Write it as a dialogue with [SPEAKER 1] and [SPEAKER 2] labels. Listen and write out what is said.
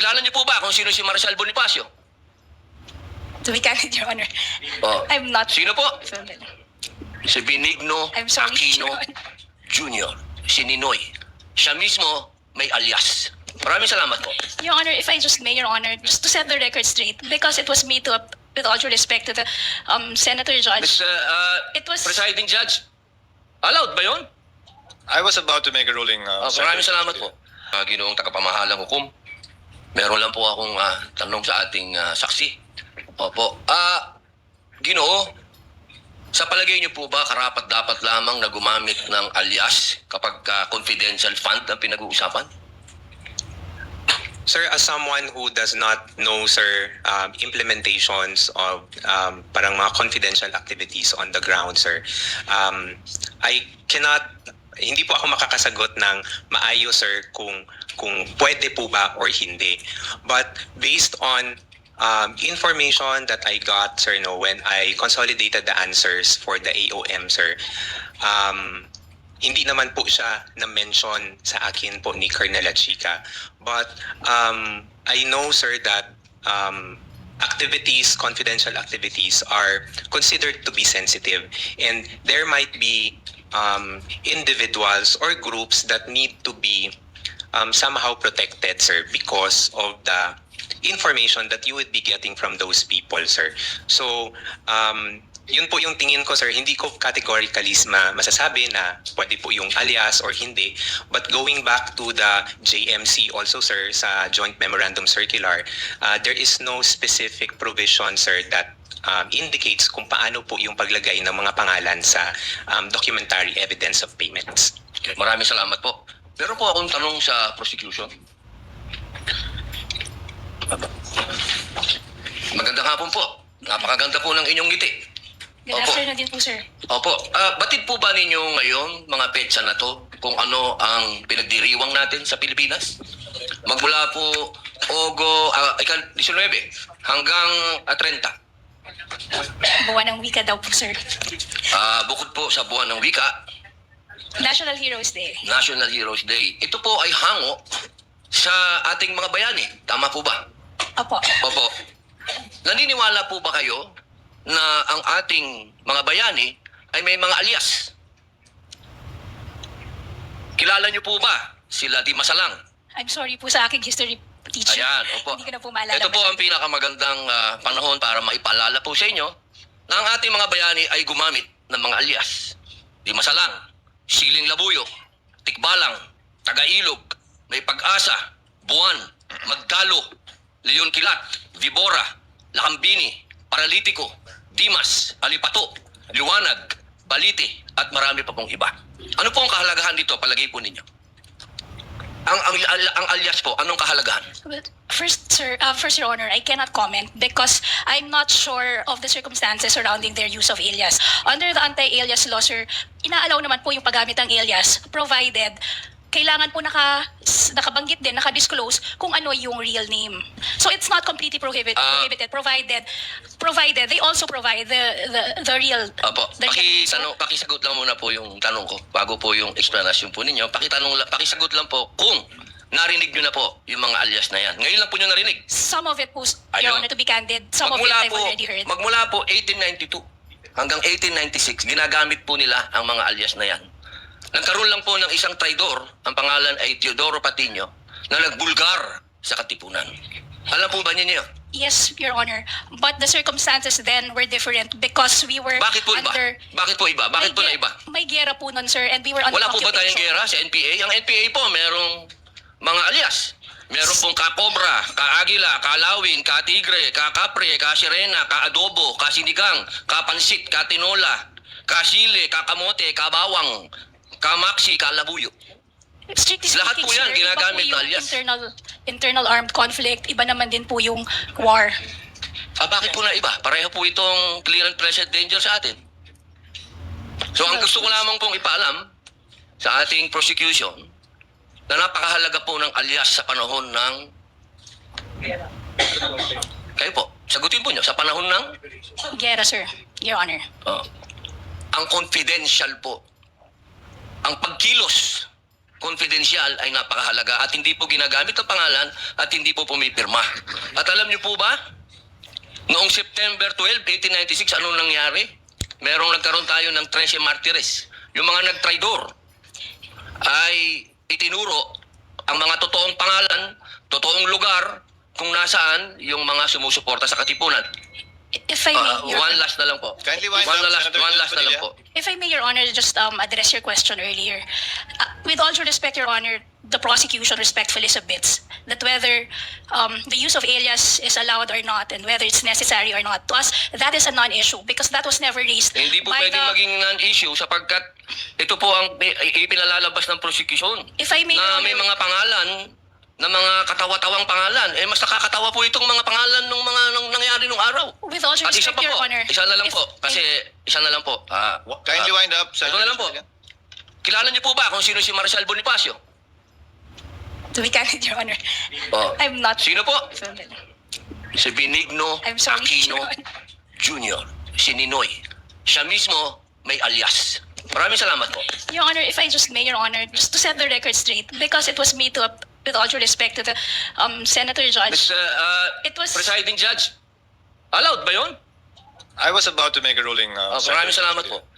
[SPEAKER 1] Kilala niyo po ba kung sino si Marcial Bonifacio?
[SPEAKER 2] To be candid, Your Honor,
[SPEAKER 1] Oh.
[SPEAKER 2] I'm not
[SPEAKER 1] Sino po?
[SPEAKER 2] familiar.
[SPEAKER 1] Si Benigno
[SPEAKER 2] I'm sorry,
[SPEAKER 1] Aquino
[SPEAKER 2] Your Honor.
[SPEAKER 1] Jr. Si Ninoy. Siya mismo may alias. Maraming salamat po.
[SPEAKER 2] Your Honor, if I just may, Your Honor, just to set the record straight, because it was made to, with all due respect to the Senator Judge.
[SPEAKER 1] Mr.
[SPEAKER 2] It was-
[SPEAKER 1] Presiding Judge, allowed ba yun?
[SPEAKER 3] I was about to make a ruling.
[SPEAKER 1] Maraming salamat po. Ginoong tagapamahalang hukom. Meron lang po akong tanong sa ating saksi. Opo. Ginoo, sa palagay niyo po ba karapat-dapat lamang na gumamit ng alias kapag confidential fund ang pinag-uusapan?
[SPEAKER 4] Sir, as someone who does not know, sir, implementations of parang mga confidential activities on the ground, sir, I cannot, hindi po ako makakasagot ng maayos, sir, kung pwede po ba or hindi. But based on information that I got, sir, no, when I consolidated the answers for the AOM, sir, hindi naman po siya na-mention sa akin po ni Colonel Chica. But I know, sir, that activities, confidential activities are considered to be sensitive, and there might be individuals or groups that need to be somehow protected, sir, because of the information that you would be getting from those people, sir. So, yun po yung tingin ko, sir. Hindi ko categorically masasabi na pwede po yung alias or hindi. But going back to the JMC also, sir, sa Joint Memorandum Circular, there is no specific provision, sir, that indicates kung paano po yung paglagay ng mga pangalan sa documentary evidence of payments.
[SPEAKER 1] Okay. Maraming salamat po. Meron po akong tanong sa prosecution. Magandang hapon po. Napakaganda po ng inyong ngiti.
[SPEAKER 2] Good
[SPEAKER 1] Opo.
[SPEAKER 2] afternoon din po, sir.
[SPEAKER 1] Opo. Batid po ba ninyo ngayon, mga petsa na to, kung ano ang pinagdiriwang natin sa Pilipinas? Magmula po 19 hanggang 30.
[SPEAKER 2] Buwan ng wika daw po, sir.
[SPEAKER 1] Bukod po sa buwan ng wika,
[SPEAKER 2] National Heroes Day.
[SPEAKER 1] National Heroes Day. Ito po ay hango sa ating mga bayani. Tama po ba?
[SPEAKER 2] Opo.
[SPEAKER 1] Opo. Naniniwala po ba kayo na ang ating mga bayani ay may mga alias? Kilala niyo po ba sila Di Masalang?
[SPEAKER 2] I'm sorry po sa aking history teacher.
[SPEAKER 1] Ayan, opo.
[SPEAKER 2] Hindi ko na po maalala.
[SPEAKER 1] Ito po ang pinakamagandang panahon para maipaalala po sa inyo na ang ating mga bayani ay gumamit ng mga alias. Di Masalang, Siling Labuyo, Tikbalang, Tagailog, May Pag-asa, Buwan, Magdalo, Leon Kilat, Vibora, Lakambini, Paralitiko, Dimas, Alipato, Liwanag, Balite, at marami pa pong iba. Ano po ang kahalagahan dito, palagay po ninyo? Ang alias po, anong kahalagahan?
[SPEAKER 2] Well, first, sir, first, Your Honor, I cannot comment because I'm not sure of the circumstances surrounding their use of alias. Under the anti-alias law, sir, inaalaw naman po yung paggamit ng alias provided kailangan po nakabanggit din, nakadisclose kung ano yung real name. So it's not completely prohibited provided they also provide the real.
[SPEAKER 1] Opo,
[SPEAKER 2] the real-
[SPEAKER 1] pakisagot lang muna po yung tanong ko bago po yung explanation po ninyo. Pakisagot lang po kung narinig nyo na po yung mga alias na yan. Ngayon lang po nyo narinig.
[SPEAKER 2] Some of it po,
[SPEAKER 1] Ayun.
[SPEAKER 2] Your Honor, to be candid, some of it I've already heard.
[SPEAKER 1] Magmula po 1892 hanggang 1896, ginagamit po nila ang mga alias na yan. Nagkaroon lang po ng isang traidor, ang pangalan ay Teodoro Patiño, na nagbulgar sa Katipunan. Alam po ba niyo?
[SPEAKER 2] Yes, Your Honor. But the circumstances then were different because we were
[SPEAKER 1] Bakit po iba?
[SPEAKER 2] under...
[SPEAKER 1] Bakit po iba? Bakit po na iba?
[SPEAKER 2] May gera po nun, sir, and we were under
[SPEAKER 1] Wala po ba tayong
[SPEAKER 2] occupation.
[SPEAKER 1] gera sa NPA? Ang NPA po, merong mga alias. Meron pong ka-Cobra, ka-Agila, ka-Lawin, ka-Tigre, ka-Kapre, ka-Sirena, ka-Adobo, ka-Sinigang, ka-Pansit, ka-Tinola, ka-Sile, ka-Kamote, ka-Bawang, ka-Maxi, ka-Labuyo.
[SPEAKER 2] Strictly
[SPEAKER 1] Lahat
[SPEAKER 2] speaking,
[SPEAKER 1] po yan,
[SPEAKER 2] sir, iba
[SPEAKER 1] ginagamit
[SPEAKER 2] po
[SPEAKER 1] na
[SPEAKER 2] yung
[SPEAKER 1] alias.
[SPEAKER 2] internal armed conflict, iba naman din po yung war.
[SPEAKER 1] Bakit po na iba? Pareho po itong clear and present danger sa atin. So ang gusto ko lamang pong ipaalam sa ating prosecution na napakahalaga po ng alias sa panahon ng... Kayo po, sagutin po nyo, sa panahon ng...
[SPEAKER 2] Gera, sir, Your Honor.
[SPEAKER 1] Ang confidential po, ang pagkilos confidential ay napakahalaga at hindi po ginagamit ang pangalan at hindi po pumipirma. At alam niyo po ba, noong September 12, 1896, anong nangyari? Merong nagkaroon tayo ng 13 martires. Yung mga nagtraidor ay itinuro ang mga totoong pangalan, totoong lugar kung nasaan yung mga sumusuporta sa Katipunan.
[SPEAKER 2] If I may, Your
[SPEAKER 1] One
[SPEAKER 2] Honor.
[SPEAKER 1] last na lang po.
[SPEAKER 3] Kindly wind up, Senator
[SPEAKER 1] One last na lang
[SPEAKER 3] Padilla.
[SPEAKER 1] po.
[SPEAKER 2] If I may, Your Honor, just address your question earlier. With all due respect, Your Honor, the prosecution respectfully submits that whether the use of alias is allowed or not and whether it's necessary or not, to us, that is a non-issue because that was never raised
[SPEAKER 1] Hindi po
[SPEAKER 2] by
[SPEAKER 1] pwedeng maging non-issue sapagkat ito po ang ipinalalabas ng prosecution
[SPEAKER 2] If I may, Your
[SPEAKER 1] na
[SPEAKER 2] Honor,
[SPEAKER 1] may mga pangalan na mga katawa-tawang pangalan. Mas nakakatawa po itong mga pangalan ng mga nangyari nung araw.
[SPEAKER 2] with all due
[SPEAKER 1] At isa
[SPEAKER 2] respect,
[SPEAKER 1] pa
[SPEAKER 2] Your
[SPEAKER 1] po,
[SPEAKER 2] Honor.
[SPEAKER 1] isa na lang
[SPEAKER 2] if-
[SPEAKER 1] po. Kasi isa na lang po.
[SPEAKER 3] Kindly wind up,
[SPEAKER 1] Ito
[SPEAKER 3] Senator
[SPEAKER 1] na lang po.
[SPEAKER 3] Padilla.
[SPEAKER 1] Kilala niyo po ba kung sino si Marcial Bonifacio?
[SPEAKER 2] To be candid, Your Honor,
[SPEAKER 1] Oh.
[SPEAKER 2] I'm not
[SPEAKER 1] Sino po?
[SPEAKER 2] familiar.
[SPEAKER 1] Si Benigno
[SPEAKER 2] I'm sorry,
[SPEAKER 1] Aquino
[SPEAKER 2] Your Honor.
[SPEAKER 1] Jr. Si Ninoy. Siya mismo may alias. Maraming salamat po.
[SPEAKER 2] Your Honor, if I just may, Your Honor, just to set the record straight, because it was made to, with all due respect to the Senator Judge,
[SPEAKER 1] Mr.
[SPEAKER 2] It was-
[SPEAKER 1] Presiding Judge, allowed ba yun?
[SPEAKER 3] I was about to make a ruling.
[SPEAKER 1] Maraming
[SPEAKER 3] Senator
[SPEAKER 1] salamat
[SPEAKER 3] Padilla.
[SPEAKER 1] po.